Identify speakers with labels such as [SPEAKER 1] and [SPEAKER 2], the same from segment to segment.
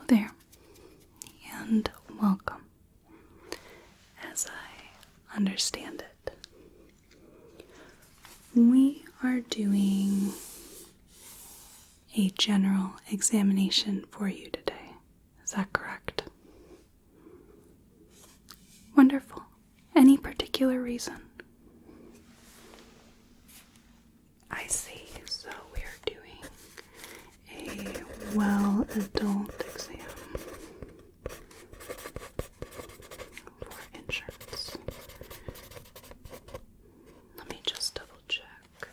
[SPEAKER 1] there, and welcome. As I understand it, we are doing a general examination for you today. Is that correct? Wonderful. Any particular reason? I see. So we're doing a well adult exam for insurance. Let me just double check.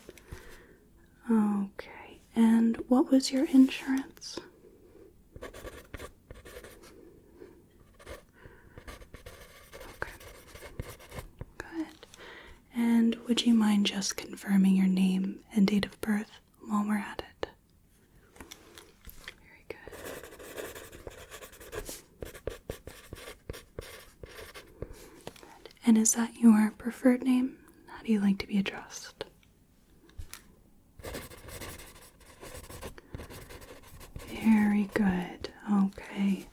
[SPEAKER 1] Okay. And what was your insurance? And would you mind just confirming your name and date of birth while we're at it? Very good. And is that your preferred name? How do you like to be addressed? Very good. Okay.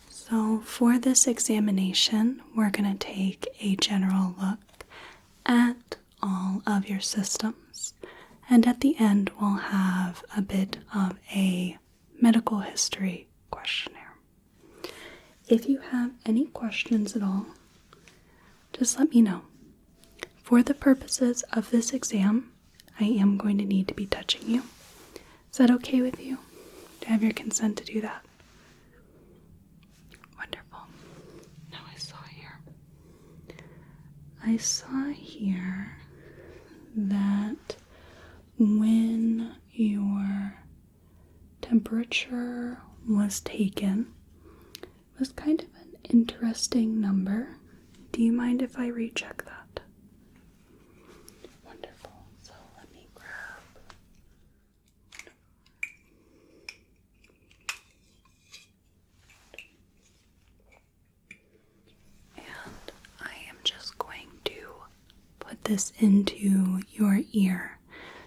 [SPEAKER 1] So for this examination, we're going to take a general look at all of your systems, and at the end we'll have a bit of a medical history questionnaire. If you have any questions at all, just let me know. For the purposes of this exam, I am going to need to be touching you. Is that okay with you? Do I have your consent to do that? Wonderful. Now I saw here that when your temperature was taken, it was kind of an interesting number. Do you mind if I recheck that? Wonderful. So let me grab. And I am just going to put this into your ear.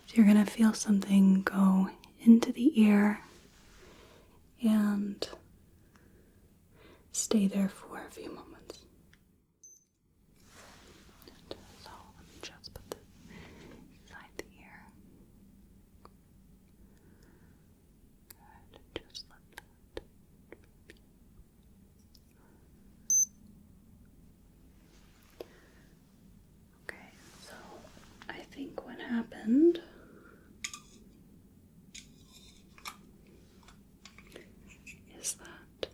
[SPEAKER 1] So you're going to feel something go into the ear and stay there for a few moments. So let me just put this inside the ear. Good. Just let that. Okay, so I think what happened is that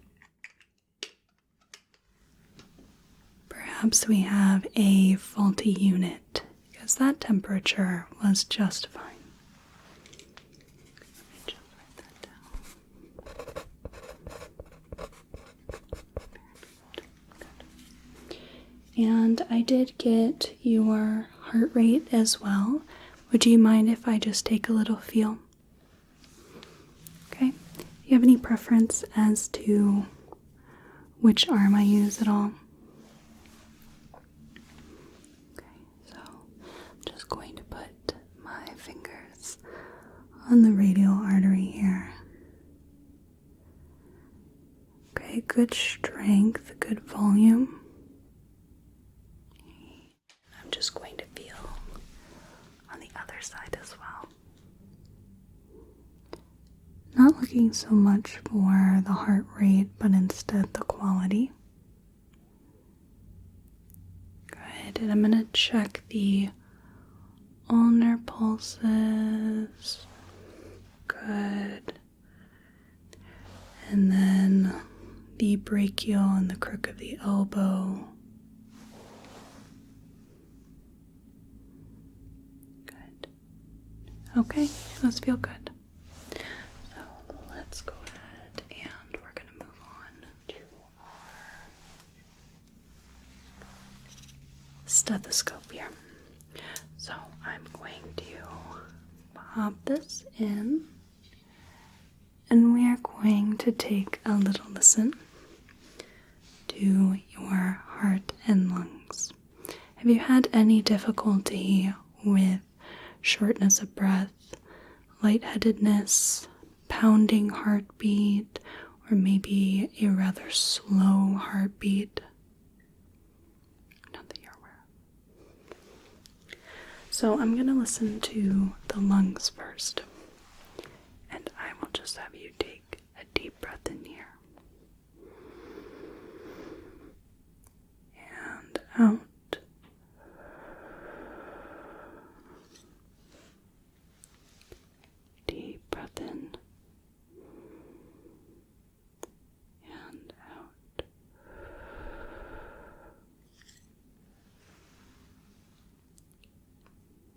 [SPEAKER 1] perhaps we have a faulty unit, because that temperature was just fine. Let me just write that down. Good. And I did get your heart rate as well. Would you mind if I just take a little feel? Okay. Do you have any preference as to which arm I use at all? Okay, so I'm just going to put my fingers on the radial artery here. Okay, good strength, good volume. I'm just going to feel on the other side as well. Not looking so much for the heart rate, but instead the quality. Good, and I'm going to check the ulnar pulses. Good. And then the brachial and the crook of the elbow. Good. Okay, those feel good. So let's go ahead and we're going to move on to our stethoscope here. So I'm going to pop this in, and we are going to take a little listen to your heart and lungs. Have you had any difficulty with shortness of breath, lightheadedness, pounding heartbeat, or maybe a rather slow heartbeat. Not that you're aware. So I'm going to listen to the lungs first. And I will just have you take a deep breath in here. And out. Deep breath in. And out.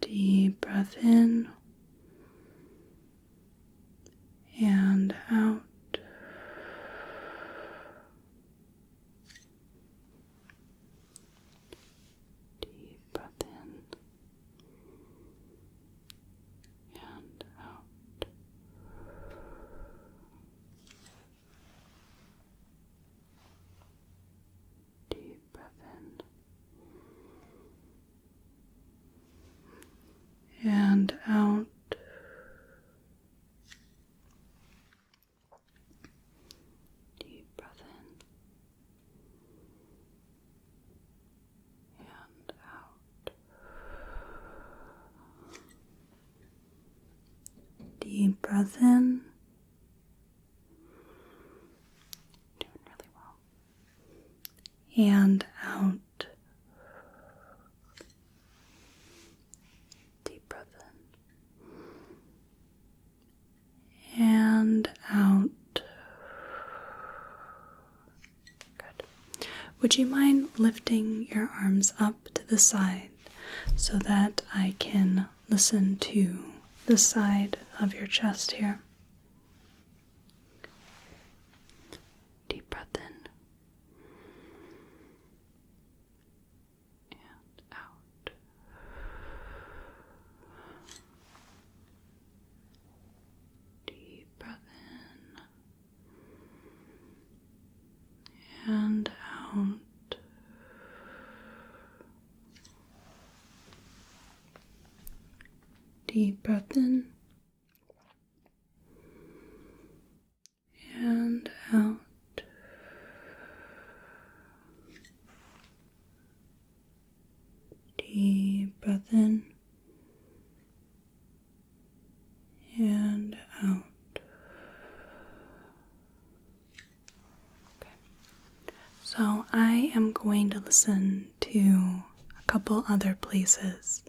[SPEAKER 1] Deep breath in. And out. Deep breath in and out. Deep breath in and out. Deep breath in. Doing really well. And out. Deep breath in. And out. Good. Would you mind lifting your arms up to the side so that I can listen to the side of your chest here? Deep breath in and out. Deep breath in and out. Deep breath in and out. Deep breath in and out. Okay. So I am going to listen to a couple other places,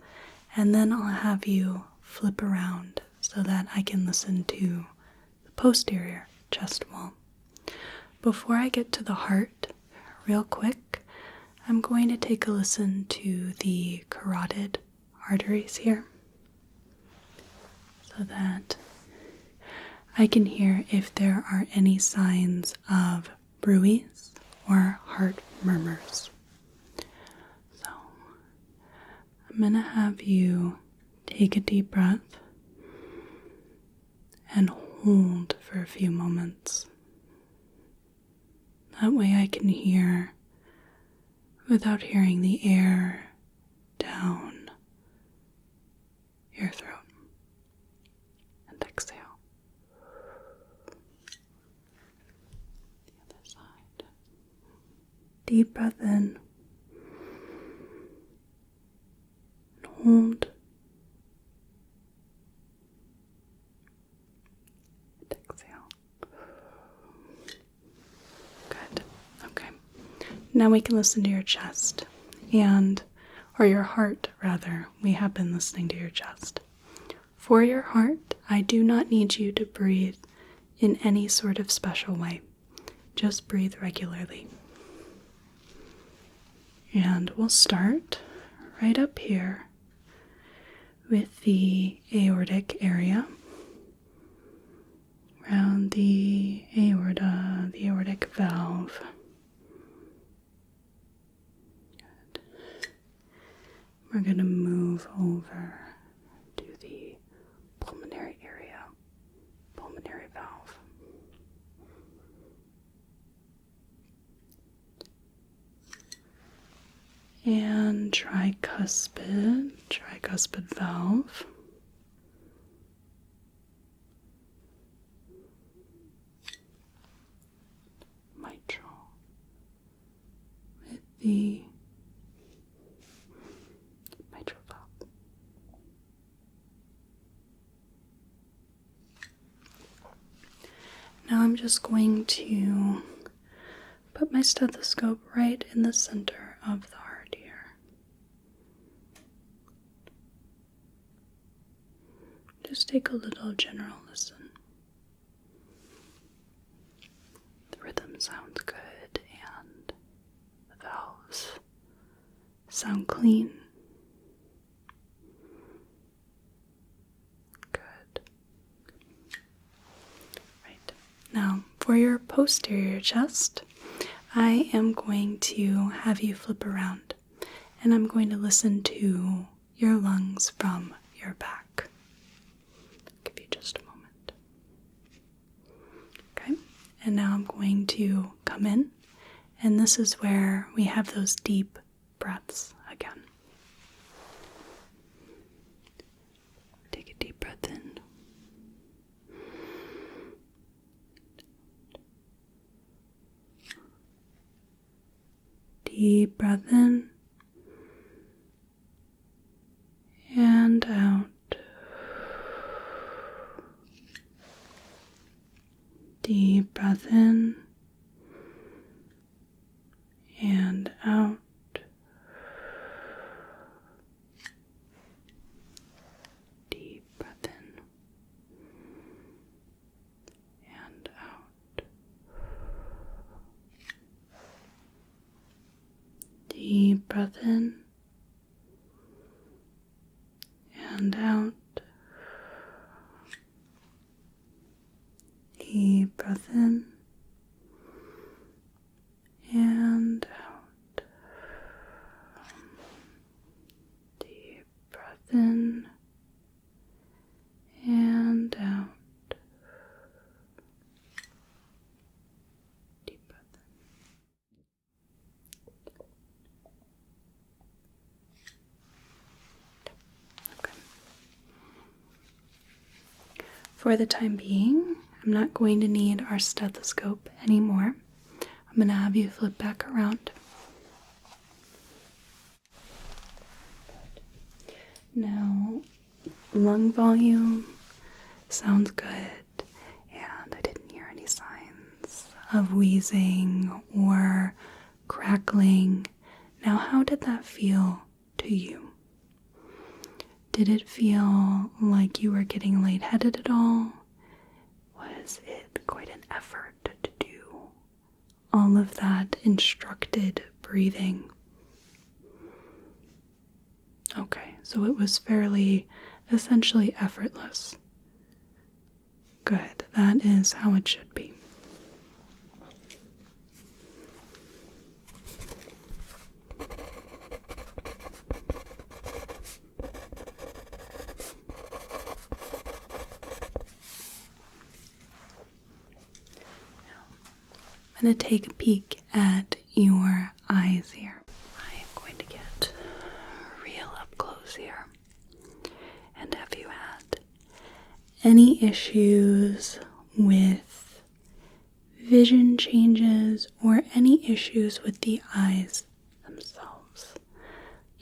[SPEAKER 1] and then I'll have you flip around so that I can listen to the posterior chest wall. Before I get to the heart, real quick, I'm going to take a listen to the carotid arteries here so that I can hear if there are any signs of bruits or heart murmurs. So I'm going to have you take a deep breath and hold for a few moments. That way I can hear without hearing the air down your throat. And exhale. The other side. Deep breath in. And hold. And exhale. Good. Okay. Now we can listen to your chest or your heart rather. We have been listening to your chest. For your heart, I do not need you to breathe in any sort of special way. Just breathe regularly. And we'll start right up here with the aortic area, around the aorta, the aortic valve. Good. We're going to move over to the pulmonary area, pulmonary valve. And tricuspid valve. the mitral valve. Now I'm just going to put my stethoscope right in the center of the heart here. Just take a little general listen. The rhythm sounds good and the valves sound clean. Good. Right. Now, for your posterior chest, I am going to have you flip around and I'm going to listen to your lungs from your back. I'll give you just a moment. Okay, and now I'm going to come in, and this is where we have those deep breaths again. Take a deep breath in. Deep breath in and out. Deep breath in and out. Deep breath in and out. Deep breath in and out. Deep breath in and out. Deep breath in and out. Deep breath in. Okay. For the time being, I'm not going to need our stethoscope anymore. I'm going to have you flip back around. Now, lung volume sounds good, and I didn't hear any signs of wheezing or crackling. Now, how did that feel to you? Did it feel like you were getting lightheaded at all? Was it quite an effort to do all of that instructed breathing? Okay, so it was fairly, essentially effortless. Good, that is how it should be. I'm going to take a peek at your eyes here. I am going to get real up close here. And have you had any issues with vision changes or any issues with the eyes themselves?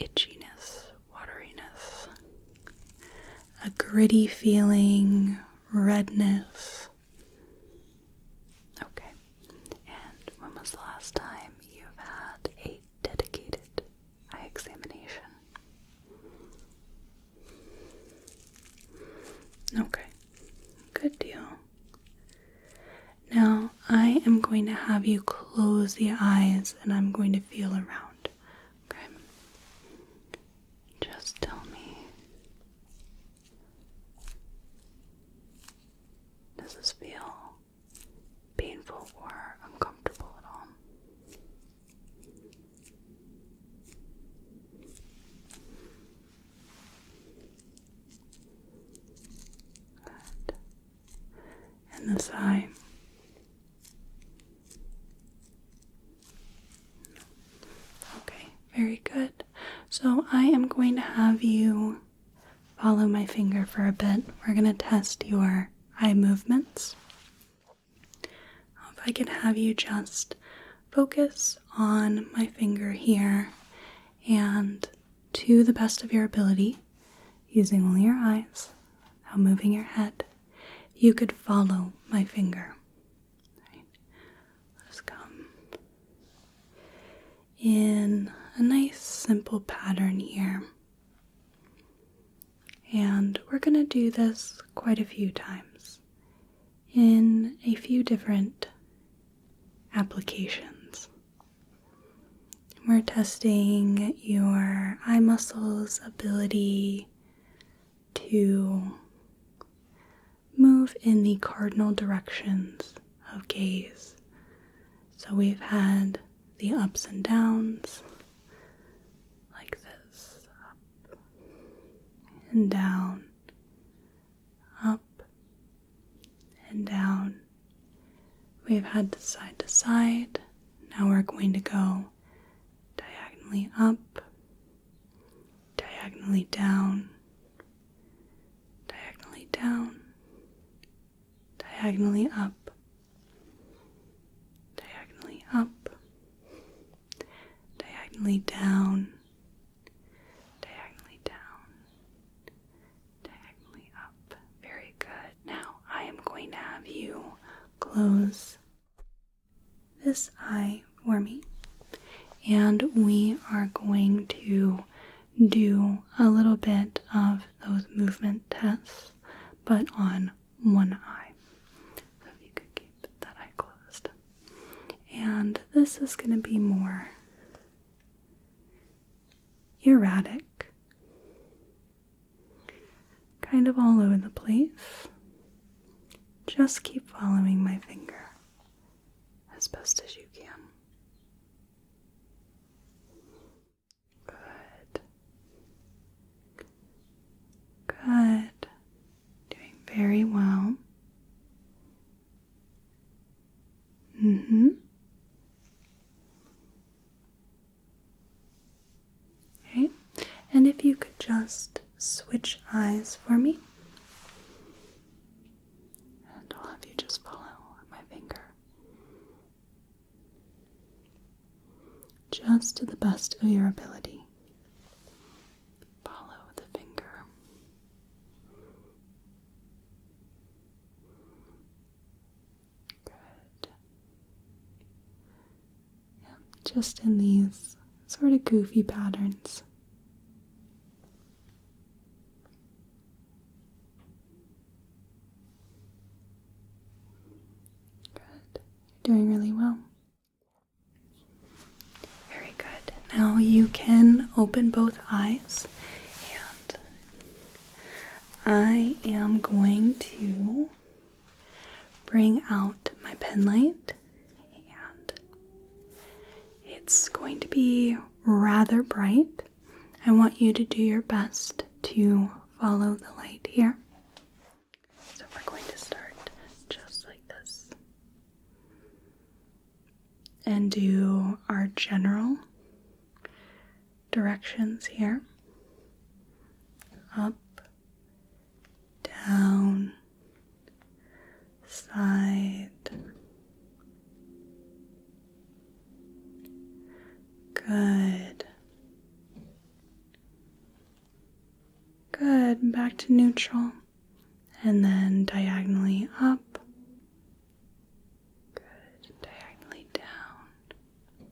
[SPEAKER 1] Itchiness, wateriness, a gritty feeling, redness. When was the last time you've had a dedicated eye examination? Okay, good deal. Now I am going to have you close the eyes and I'm going to feel around. Okay? Just tell me, does this feel painful or uncomfortable at all? Good. And this eye. Okay, very good. So I am going to have you follow my finger for a bit. We're going to test your eye movements. If I could have you just focus on my finger here, and to the best of your ability, using only your eyes, without moving your head, you could follow my finger. Right. Let's come in a nice simple pattern here. And we're going to do this quite a few times in a few different applications. We're testing your eye muscles' ability to move in the cardinal directions of gaze. So we've had the ups and downs, like this, up and down, up and down. We've had the side to side. Now we're going to go diagonally up, diagonally down, diagonally down, diagonally up, diagonally up, diagonally down, diagonally down, diagonally up. Very good. Now I am going to have you close this eye for me, and we are going to do a little bit of those movement tests, but on one eye. So if you could keep that eye closed. And this is going to be more erratic, kind of all over the place. Just keep following my finger as best as you can. Good. Good. Doing very well. Okay. And if you could just switch eyes for me. And I'll have you just follow my finger. Just to the best of your ability. Follow the finger. Good. Yeah, just in these sort of goofy patterns. Good. You're doing really well. Very good. Now you can open both eyes, and I am going to bring out my pen light, and it's going to be rather bright. I want you to do your best to follow the light here. So we're going to start just like this and do our general directions here. Up, down, side. Good. Good. Back to neutral. And then diagonally up. Good. Diagonally down.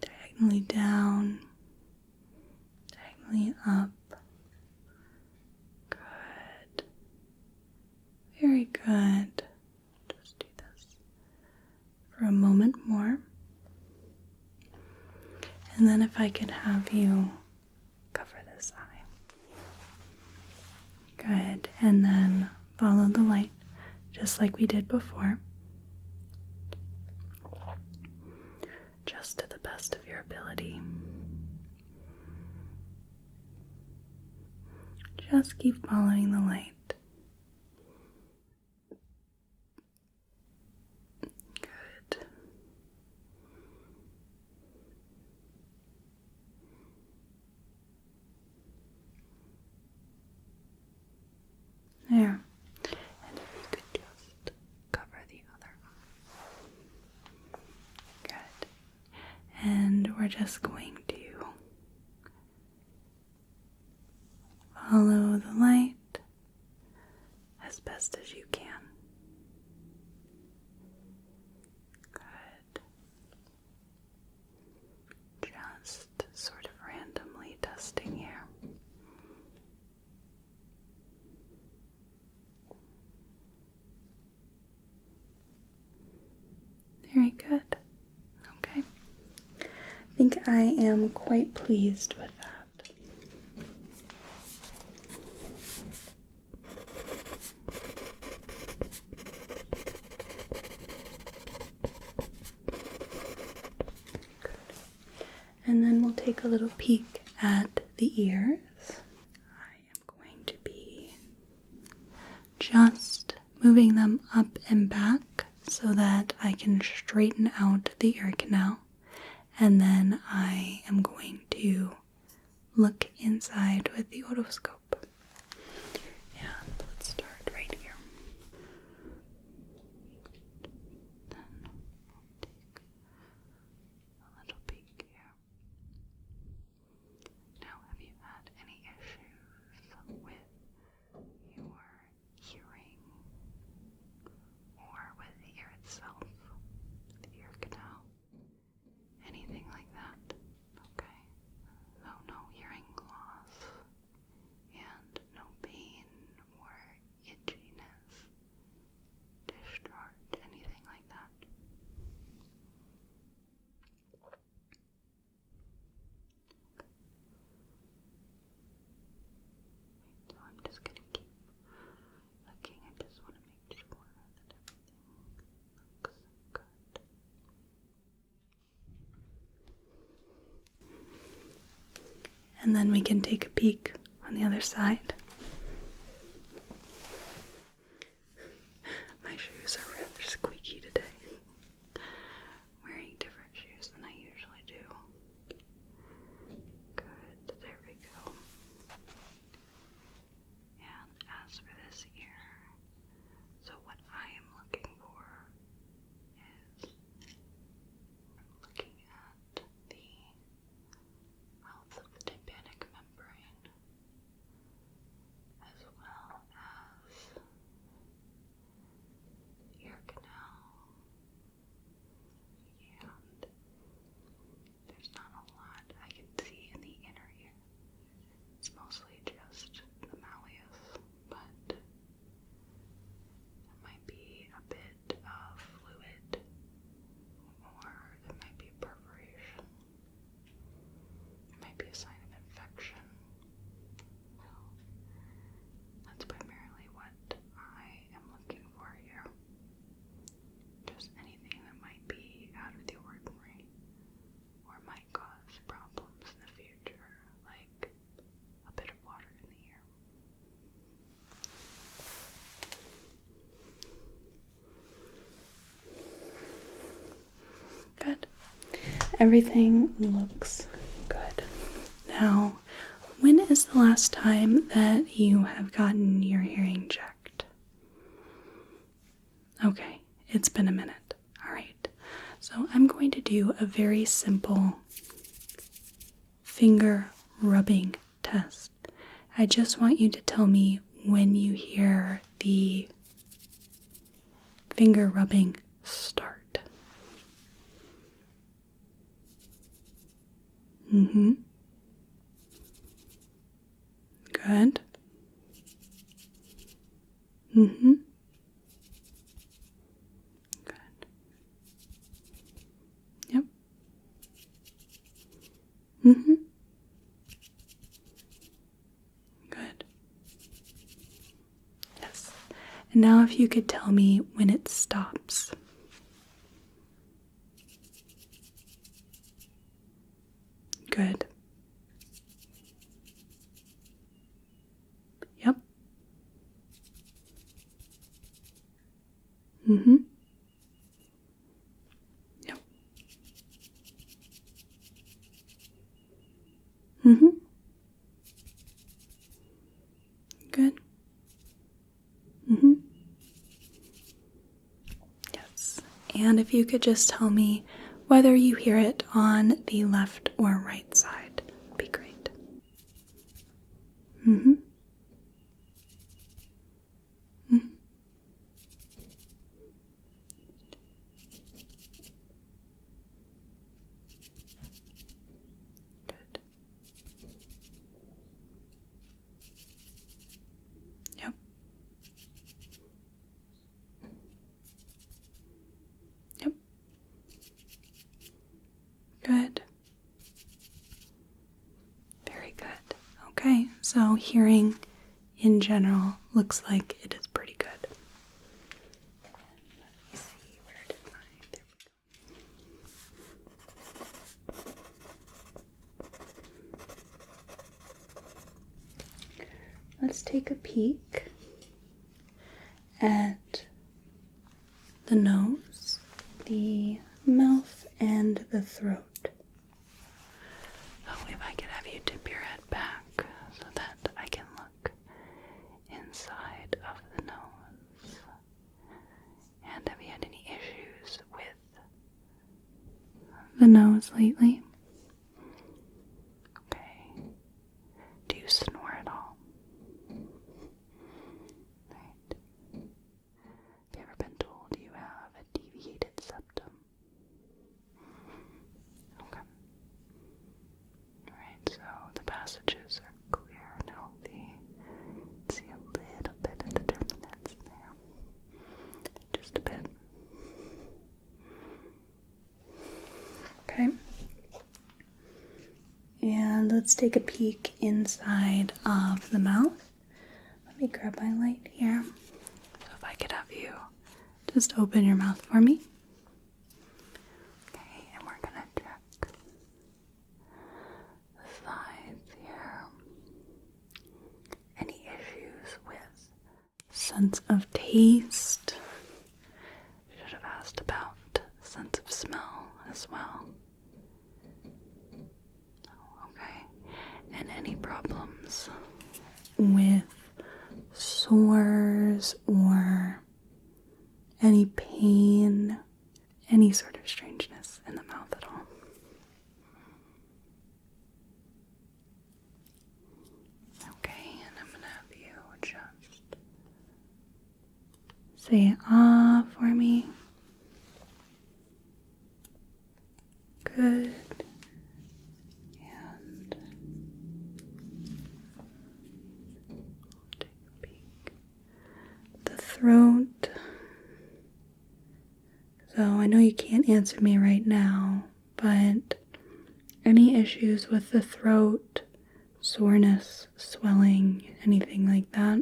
[SPEAKER 1] Diagonally down. Diagonally up. Good. Very good. Just do this for a moment more. And then if I could have you cover this eye. Good. And then follow the light, just like we did before. Just to the best of your ability. Just keep following the light. Good. There. And if you could just cover the other eye. we're just going to follow the light as best as you can. Good. Just sort of randomly testing here. Very good. Okay. I think I am quite pleased with that. And then we'll take a little peek at the ears. I am going to be just moving them up and back so that I can straighten out the ear canal. And then I am going to look inside with the otoscope. And let's start right here. Then we'll take a little peek here. Now, have you had any issues with your hearing or with the ear itself, the ear canal, anything like that? Okay. So no hearing loss and no pain or itchiness, discharge, anything like that? So I'm just going to keep looking. I just want to make sure that everything looks good. And then we can take a peek on the other side. My shoes are rather squeaky today. Wearing different shoes than I usually do. Good, there we go. And as for this ear, so what I am looking for is looking at the mouth of the tympanic membrane, as well as the ear canal. And there's not a lot I can see in the inner ear. It's mostly just the malleus, but there might be a bit of fluid, or there might be perforation. It might be a sign of infection. So that's primarily what I am looking for here. Just anything that might be out of the ordinary or might cause problems in the future, like a bit of water in the ear. Good. Everything looks good. Now, when is the last time that you have gotten your hearing checked? Okay, it's been a minute. All right. So I'm going to do a very simple finger rubbing test. I just want you to tell me when you hear the finger rubbing start. Good. Good. Yep. Good. Yes. And now if you could tell me when it stops. Good. Yep. Yep. Good. Yes. And if you could just tell me whether you hear it on the left or right side would be great. Mm-hmm. Mm-hmm. Good. Yep. Yep. Good. Very good. Okay, so hearing in general looks like it is pretty good. Let me see, where did there we go. Let's take a peek at the nose, the mouth, and the throat. Oh, if I could have you tip your head back so that I can look inside of the nose. And have you had any issues with the nose lately? Okay. Do you snore at all? Right. Have you ever been told you have a deviated septum? Okay. Alright, so the passages are clear and healthy. See a little bit of the turbulence there. Just a bit. Okay. And let's take a peek inside of the mouth. Let me grab my light here. So if I could have you just open your mouth for me. Okay, and we're gonna check the sides here. Any issues with sense of taste? Should have asked about sense of smell as well. Okay, and any problems with sores or any pain, any sort of strangeness in the mouth at all? Okay, and I'm gonna have you just say ah for me. Good. And take a peek. The throat. So I know you can't answer me right now, but any issues with the throat, soreness, swelling, anything like that?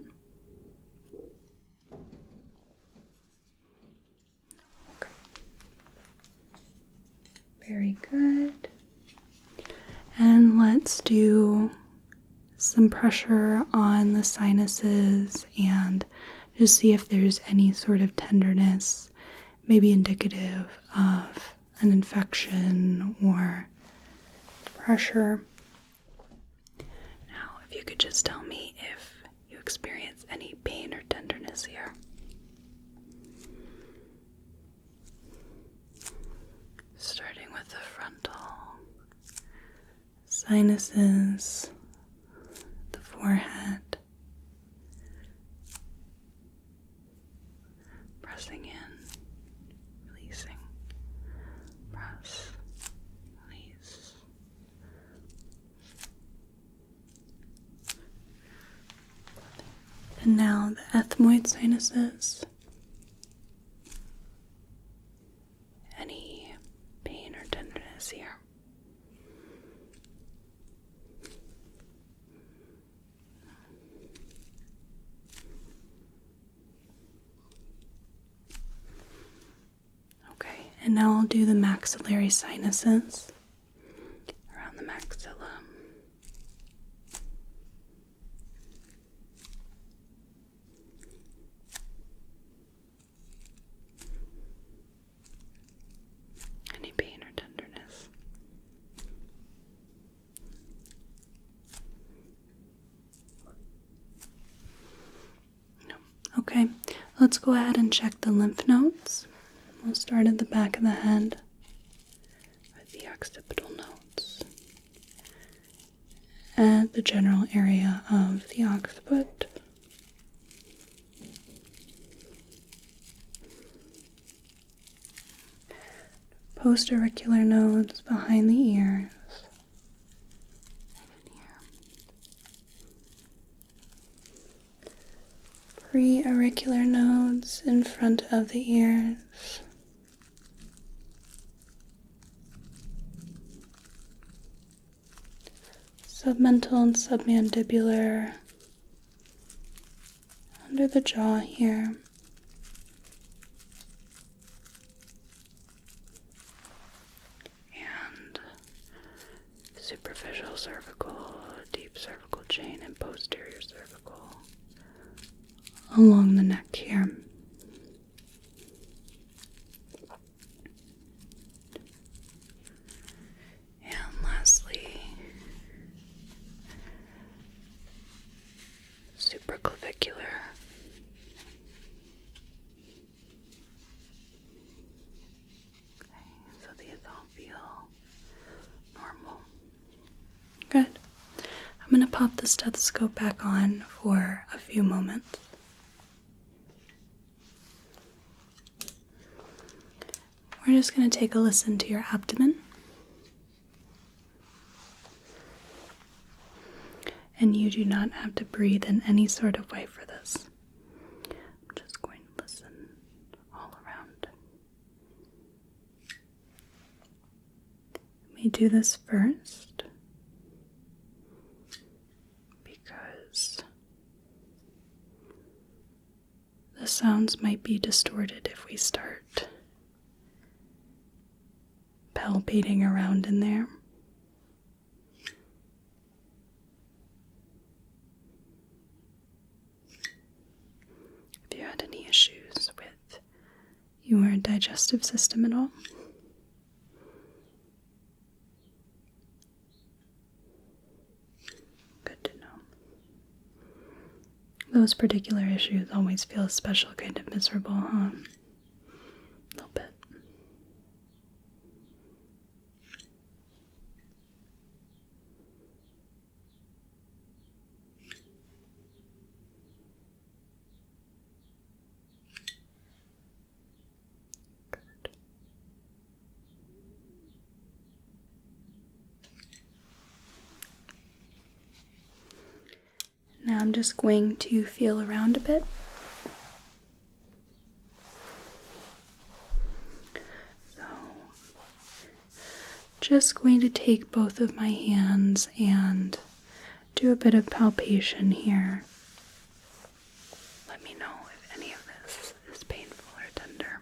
[SPEAKER 1] Okay. Very good. And let's do some pressure on the sinuses and just see if there's any sort of tenderness, maybe indicative of an infection or pressure. Now, if you could just tell me if you experience any pain or tenderness here. Starting with the frontal sinuses, the forehead, pressing in, releasing, press, release. And now the ethmoid sinuses. Any pain or tenderness here? Okay, and now I'll do the maxillary sinuses around the maxilla. Any pain or tenderness? No. Okay, let's go ahead and check the lymph nodes. We'll start at the back of the head. occipital nodes at the general area of the occiput. Post-auricular nodes behind the ears. Pre-auricular nodes in front of the ears. Submental and submandibular under the jaw here. And superficial cervical, deep cervical chain, and posterior cervical along the neck here. And lastly, supraclavicular. Okay, so these all feel normal. Good. I'm going to pop the stethoscope back on for a few moments. We're just going to take a listen to your abdomen. And you do not have to breathe in any sort of way for this. I'm just going to listen all around. Let me do this first because the sounds might be distorted if we start palpating around in there. If you had any issues with your digestive system at all, good to know. Those particular issues always feel a special kind of miserable, huh? A little bit. Now I'm just going to feel around a bit. So, just going to take both of my hands and do a bit of palpation here. Let me know if any of this is painful or tender.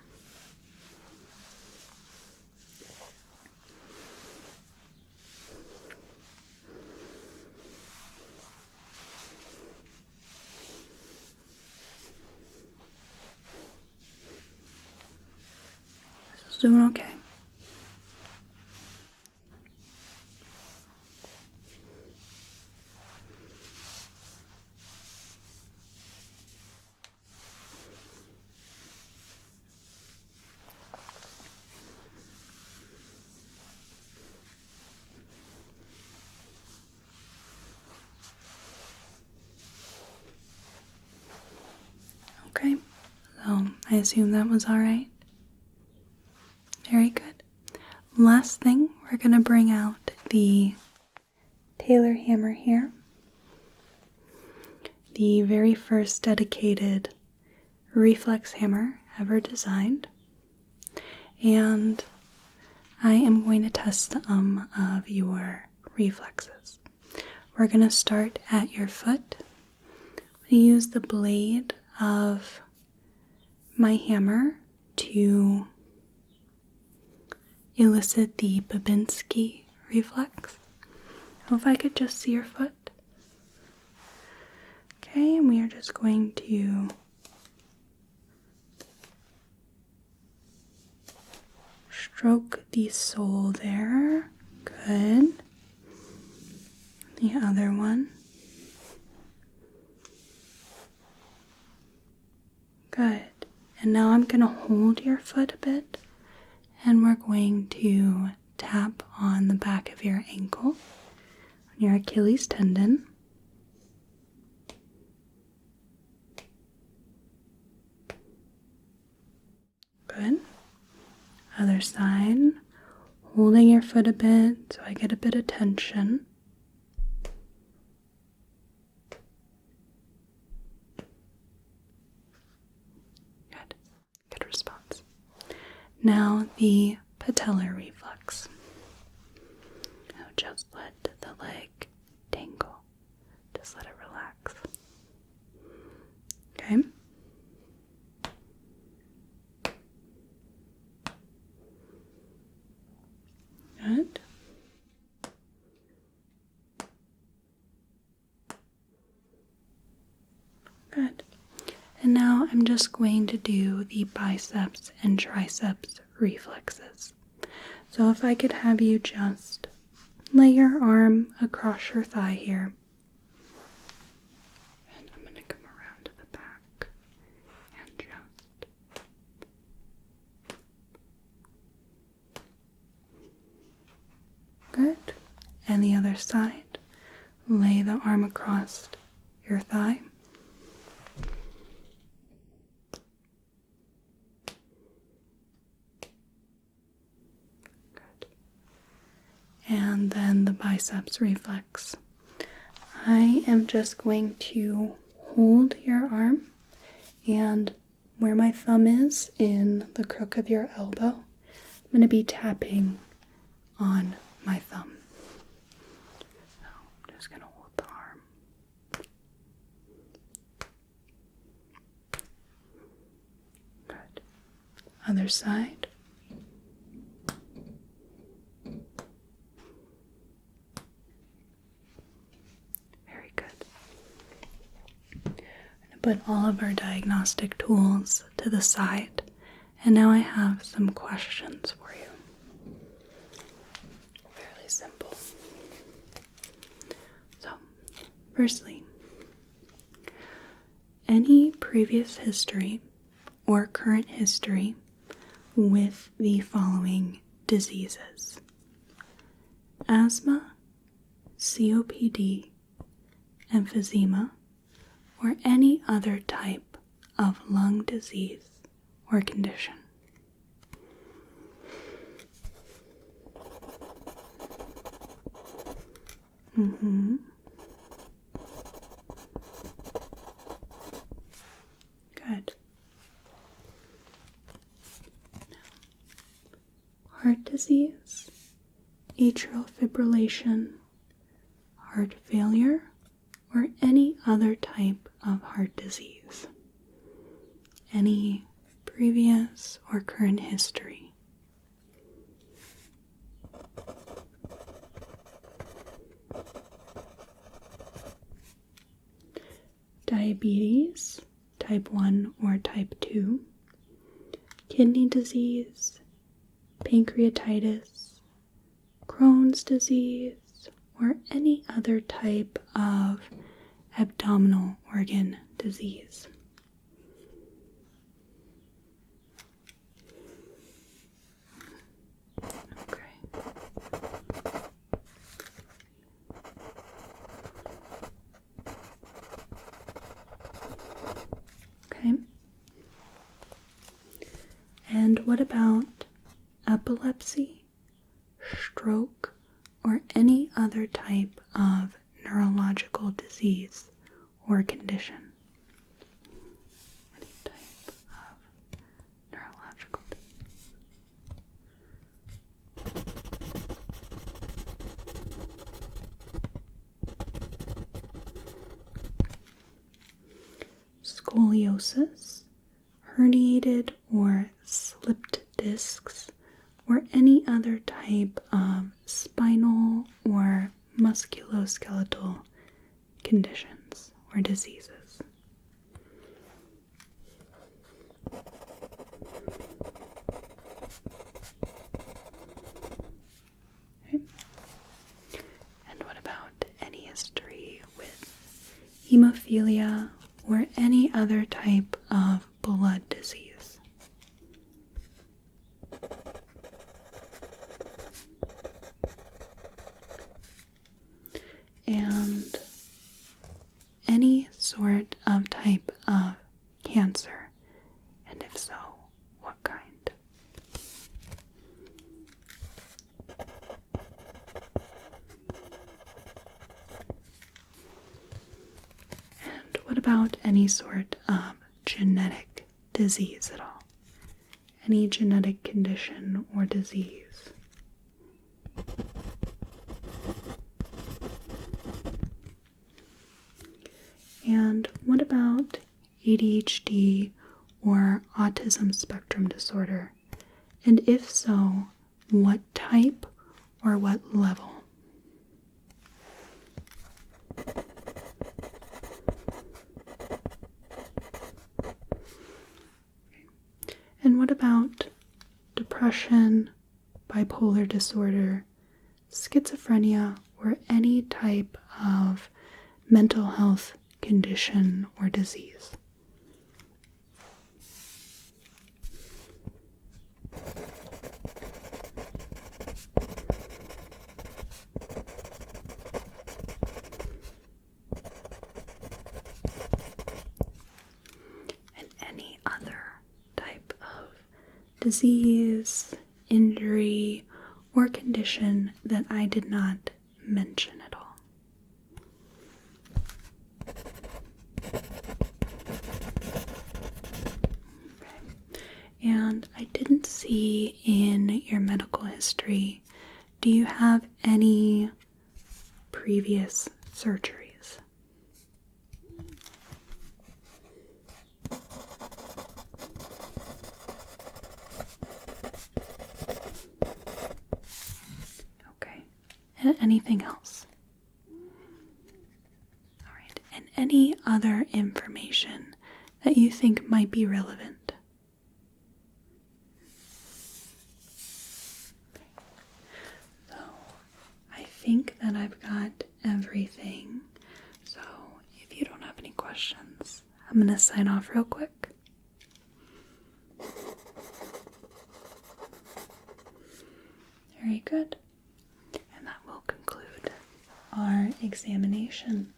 [SPEAKER 1] Doing okay. Okay, so I assume that was all right. Very good. Last thing, we're going to bring out the Taylor hammer here. The very first dedicated reflex hammer ever designed. And I am going to test some of your reflexes. We're going to start at your foot. I'm going to use the blade of my hammer to elicit the Babinski reflex. So if I could just see your foot. Okay, and we are just going to stroke the sole there. Good. The other one. Good. And now I'm going to hold your foot a bit. And we're going to tap on the back of your ankle, on your Achilles tendon. Good. Other side, holding your foot a bit so I get a bit of tension. Good. Good response. Now the patellar reflex. Now just let the leg tingle. Just let it relax. Okay. Good. Good. And now I'm just going to do the biceps and triceps reflexes. So if I could have you just lay your arm across your thigh here. And I'm going to come around to the back and just. Good. And the other side. Lay the arm across your thigh. And then the biceps reflex. I am just going to hold your arm, and where my thumb is in the crook of your elbow, I'm going to be tapping on my thumb. So I'm just going to hold the arm. Good. Other side. Put all of our diagnostic tools to the side, and now I have some questions for you. Fairly simple. So, firstly, any previous history or current history with the following diseases: asthma, COPD, emphysema, or any other type of lung disease or condition. Good. Heart disease, atrial fibrillation, heart failure, or any other type of heart disease. Any previous or current history. Diabetes, type 1 or type 2. Kidney disease, pancreatitis, Crohn's disease, or any other type of abdominal organ disease. Okay. Okay. And what about epilepsy, stroke, or any other type of neurological disease or condition? Any type of neurological disease. Scoliosis, herniated or slipped discs, or any other type of spinal or musculoskeletal conditions or diseases. Okay. And what about any history with hemophilia or any other type of blood disease? And any sort of type of cancer? And if so, what kind? And what about any sort of genetic disease at all? Any genetic condition or disease? And what about ADHD or autism spectrum disorder? And if so, what type or what level? And what about depression, bipolar disorder, schizophrenia, or any type of mental health condition or disease? And any other type of disease, injury, or condition that I did not mention at all. And I didn't see in your medical history, do you have any previous surgeries? Okay. And anything else? All right. And any other information that you think might be relevant? I think that I've got everything, so if you don't have any questions, I'm going to sign off real quick. Very good. And that will conclude our examination.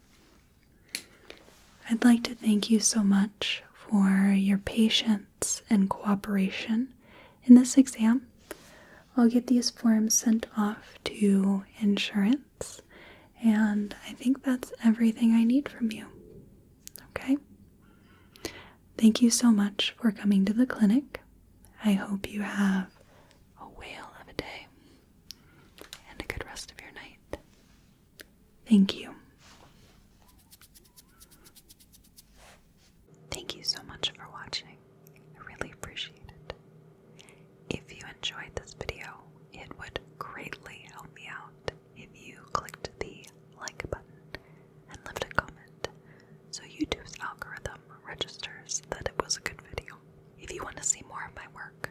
[SPEAKER 1] I'd like to thank you so much for your patience and cooperation in this exam. I'll get these forms sent off to insurance, and I think that's everything I need from you. Okay? Thank you so much for coming to the clinic. I hope you have a whale of a day and a good rest of your night. Thank you. Thank you so much for watching. I really appreciate it. If you enjoyed this video, it would greatly help me out if you clicked the like button and left a comment so YouTube's algorithm registers that it was a good video. If you want to see more of my work,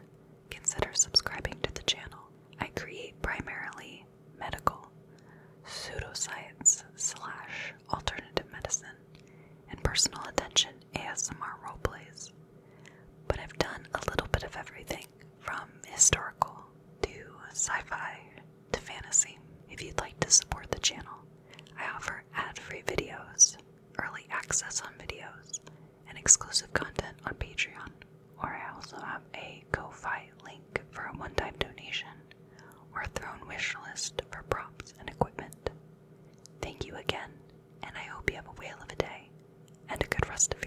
[SPEAKER 1] consider subscribing to the channel. I create primarily medical, pseudoscience / alternative medicine, and personal attention ASMR roleplays. But I've done a little bit of everything, from historical to sci-fi to fantasy. If you'd like to support the channel, I offer ad-free videos, early access on videos, and exclusive content on Patreon. Or I also have a Ko-Fi link for a one-time donation, or a throne wish list for props and equipment. Thank you again, and I hope you have a whale of a day and a good rest of your